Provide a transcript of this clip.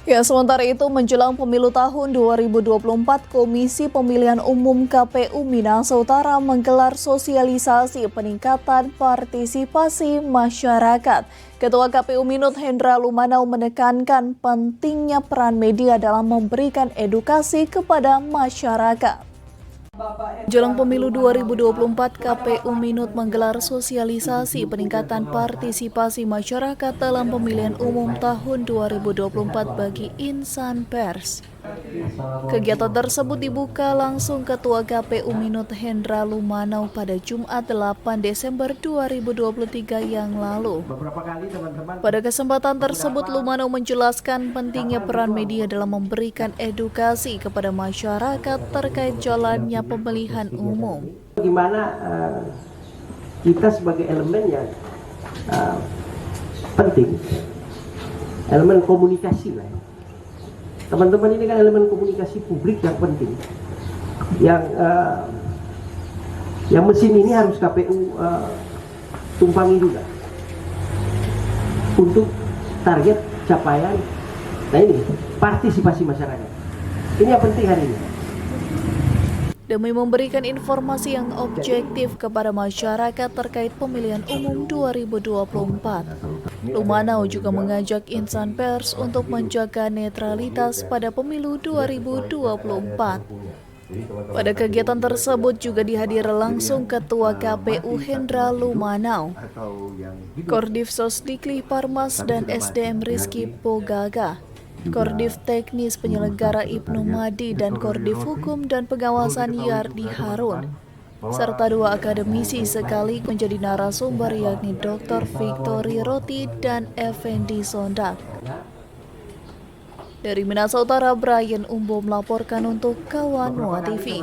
Ya, sementara itu menjelang pemilu tahun 2024, Komisi Pemilihan Umum KPU Minahasa Utara menggelar sosialisasi peningkatan partisipasi masyarakat. Ketua KPU Minut Hendra Lumanau menekankan pentingnya peran media dalam memberikan edukasi kepada masyarakat. Jelang pemilu 2024, KPU Minut menggelar sosialisasi peningkatan partisipasi masyarakat dalam pemilihan umum tahun 2024 bagi insan pers. Kegiatan tersebut dibuka langsung Ketua KPU Minut Hendra Lumanau pada Jumat 8 Desember 2023 yang lalu. Pada kesempatan tersebut, Lumanau menjelaskan pentingnya peran media dalam memberikan edukasi kepada masyarakat terkait jalannya pemilihan umum. Bagaimana kita sebagai elemen yang penting, elemen komunikasi lah. Teman-teman ini kan elemen komunikasi publik yang penting, yang mesin ini harus KPU tumpangi juga untuk target capaian. Nah ini partisipasi masyarakat, ini yang penting hari ini. Demi memberikan informasi yang objektif kepada masyarakat terkait pemilihan umum 2024. Lumanau juga mengajak insan pers untuk menjaga netralitas pada pemilu 2024. Pada kegiatan tersebut juga dihadiri langsung Ketua KPU Hendra Lumanau, Kordif Sosdikli Parmas dan SDM Rizky Pogaga, Kordif Teknis Penyelenggara Ibnu Madi dan Kordif Hukum dan Pengawasan Yardi Harun, serta dua akademisi sekali menjadi narasumber yakni Dr. Victory Roti dan Effendi Sondak. Dari Minahasa Utara, Brian Umbo melaporkan untuk Kawan Mua TV.